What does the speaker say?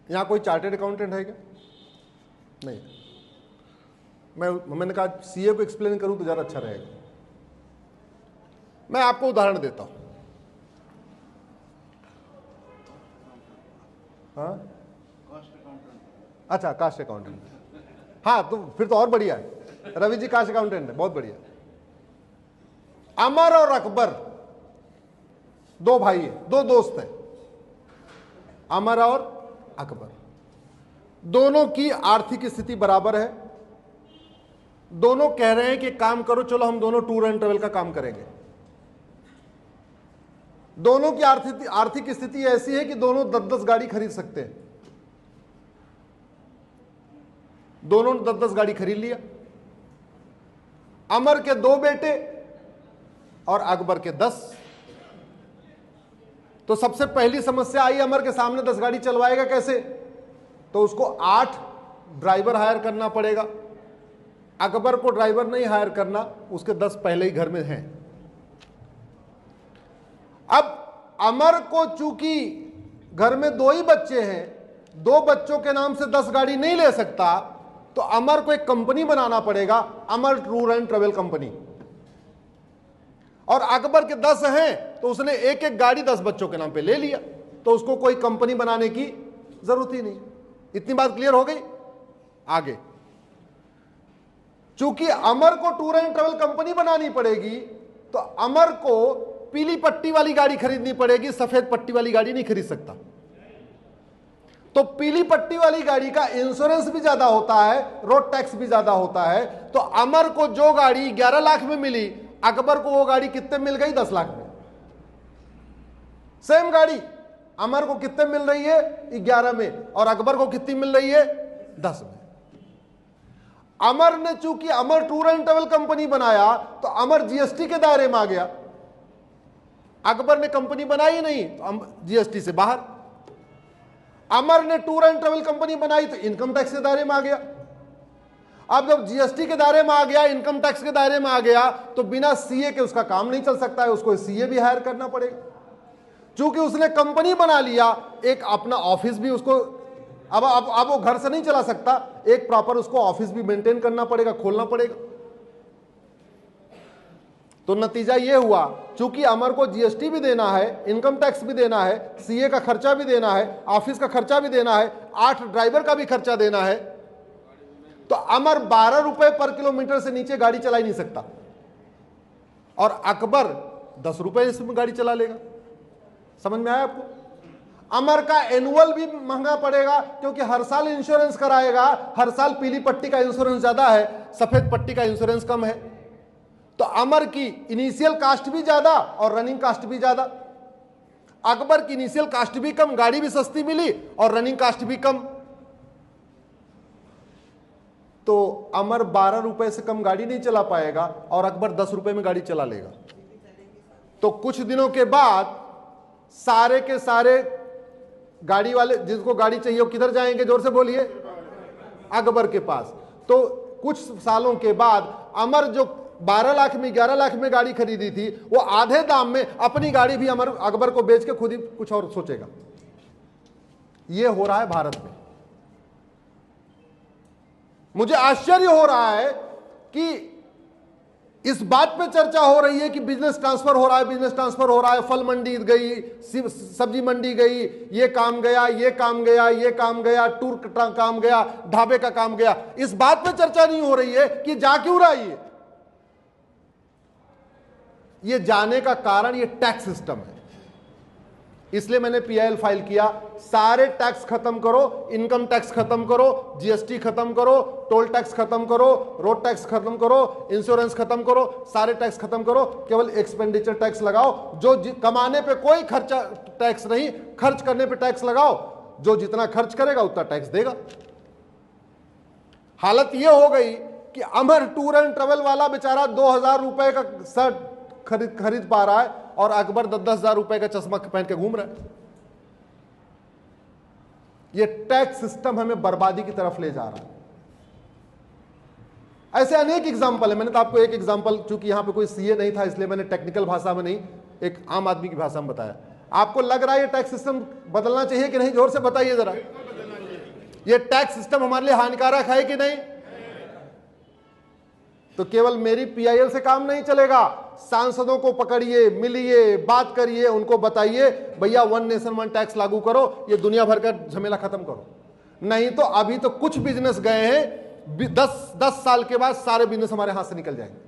यहां कोई chartered accountant है क्या? नहीं। मैंने कहा सीए को एक्सप्लेन करूं तो ज़्यादा अच्छा रहेगा। मैं आपको उदाहरण देता हूं। हाँ, अच्छा, कास्ट अकाउंटेंट। हाँ, तो फिर तो और बढ़िया है। रवि जी कास्ट अकाउंटेंट है, बहुत बढ़िया। अमर और अकबर दो भाई हैं, दो दोस्त हैं, अमर और अकबर। दोनों की आर्थिक स्थिति बराबर है। दोनों कह रहे हैं कि काम करो, चलो हम दोनों टूर एंड ट्रेवल का काम करेंगे। दोनों की आर्थिक स्थिति ऐसी है कि दोनों 10-10 गाड़ी खरीद सकते हैं। दोनों ने 10-10 गाड़ी खरीद लिया। अमर के 2 बेटे और अकबर के 10। तो सबसे पहली समस्या आई अमर के सामने, 10 गाड़ी चलवाएगा कैसे? तो उसको 8 ड्राइवर हायर करना पड़ेगा। अकबर को ड्राइवर नहीं हायर करना, उसके 10 पहले ही घर में हैं। अब अमर को चूंकि घर में 2 ही बच्चे हैं, 2 बच्चों के नाम से 10 गाड़ी नहीं ले सकता, तो अमर को एक कंपनी बनाना पड़ेगा, अमर टूर एंड ट्रेवल कंपनी। और अकबर के 10 हैं तो उसने एक एक गाड़ी 10 बच्चों के नाम पे ले लिया, तो उसको कोई कंपनी बनाने की जरूरत ही नहीं। इतनी बात क्लियर हो गई? आगे, चूंकि अमर को टूर एंड ट्रेवल कंपनी बनानी पड़ेगी, तो अमर को पीली पट्टी वाली गाड़ी खरीदनी पड़ेगी, सफेद पट्टी वाली गाड़ी नहीं खरीद सकता। तो पीली पट्टी वाली गाड़ी का इंश्योरेंस भी ज्यादा होता है, रोड टैक्स भी ज्यादा होता है। तो अमर को जो गाड़ी 11 लाख में मिली, अकबर को वो गाड़ी कितने मिल गई? 10 लाख में। सेम गाड़ी अमर को कितने मिल रही है? 11 में, और अकबर को कितनी मिल रही है? 10 में। अमर ने चूंकि अमर टूर एंड ट्रेवल कंपनी बनाया, तो अमर जीएसटी के दायरे में आ गया। अकबर ने कंपनी बनाई नहीं, तो जीएसटी से बाहर। अमर ने टूर एंड ट्रेवल कंपनी बनाई तो इनकम टैक्स के दायरे में आ गया। अब जब जीएसटी के दायरे में आ गया, इनकम टैक्स के दायरे में आ गया, तो बिना सीए के उसका काम नहीं चल सकता है, उसको सीए भी हायर करना पड़ेगा। चूंकि उसने कंपनी बना लिया, एक अपना ऑफिस भी उसको, अब वो घर से नहीं चला सकता, एक प्रॉपर उसको ऑफिस भी मेंटेन करना पड़ेगा, खोलना पड़ेगा। तो नतीजा ये हुआ, चूंकि अमर को जीएसटी भी देना है, इनकम टैक्स भी देना है, सीए का खर्चा भी देना है, ऑफिस का खर्चा भी देना है, 8 ड्राइवर का भी खर्चा देना है, तो अमर 12 रुपए पर किलोमीटर से नीचे गाड़ी चला ही नहीं सकता, और अकबर 10 रुपए इसमें गाड़ी चला लेगा। समझ में आया आपको? अमर का एनुअल भी महंगा पड़ेगा, क्योंकि हर साल इंश्योरेंस कराएगा। हर साल पीली पट्टी का इंश्योरेंस ज्यादा है, सफेद पट्टी का इंश्योरेंस कम है। तो अमर की इनिशियल कास्ट भी ज्यादा और रनिंग कास्ट भी ज्यादा। अकबर की इनिशियल कास्ट भी कम, गाड़ी भी सस्ती मिली, और रनिंग कास्ट भी कम। तो अमर 12 रुपए से कम गाड़ी नहीं चला पाएगा, और अकबर 10 रुपए में गाड़ी चला लेगा। तो कुछ दिनों के बाद सारे के सारे गाड़ी वाले, जिसको गाड़ी चाहिए वो किधर जाएंगे? जोर से बोलिए, अकबर के पास। तो कुछ सालों के बाद अमर जो 12 लाख में 11 लाख में गाड़ी खरीदी थी, वो आधे दाम में अपनी गाड़ी भी अकबर को बेच के खुद ही कुछ और सोचेगा। ये हो रहा है भारत में। मुझे आश्चर्य हो रहा है कि इस बात पे चर्चा हो रही है कि बिजनेस ट्रांसफर हो रहा है, बिजनेस ट्रांसफर हो रहा है, फल मंडी गई, सब्जी मंडी गई, ये काम गया, ये काम गया, ये काम गया, टूर का काम गया, ढाबे का काम गया। इस बात पे चर्चा नहीं हो रही है कि जा क्यों रहा है। ये जाने का कारण ये टैक्स सिस्टम है। इसलिए मैंने पीआईएल फाइल किया। सारे टैक्स खत्म करो, इनकम टैक्स खत्म करो, जीएसटी खत्म करो, टोल टैक्स खत्म करो, रोड टैक्स खत्म करो, इंश्योरेंस खत्म करो, सारे टैक्स खत्म करो, केवल एक्सपेंडिचर टैक्स लगाओ। जो कमाने पे कोई खर्चा टैक्स नहीं, खर्च करने पे टैक्स लगाओ। जो जितना खर्च करेगा उतना टैक्स देगा। हालत यह हो गई कि अमर टूर एंड ट्रेवल वाला बेचारा 2000 रुपए का शर्ट खरीद पा रहा है, और अकबर 10-10 हजार रुपए का चश्मा पहन के घूम रहा है। ये टैक्स सिस्टम हमें बर्बादी की तरफ ले जा रहा है। ऐसे अनेक एग्जाम्पल है। मैंने तो आपको एक एग्जाम्पल, चूंकि यहां पे कोई सीए नहीं था इसलिए मैंने टेक्निकल भाषा में नहीं, एक आम आदमी की भाषा में बताया। आपको लग रहा है ये टैक्स सिस्टम बदलना चाहिए कि नहीं? जोर से बताइए जरा। ये टैक्स सिस्टम हमारे लिए हानिकारक है कि नहीं? तो केवल मेरी पीआईएल से काम नहीं चलेगा, सांसदों को पकड़िए, मिलिए, बात करिए, उनको बताइए भैया 1 नेशन 1 टैक्स लागू करो, ये दुनिया भर का झमेला खत्म करो। नहीं तो अभी तो कुछ बिजनेस गए हैं, 10 साल के बाद सारे बिजनेस हमारे हाथ से निकल जाएंगे।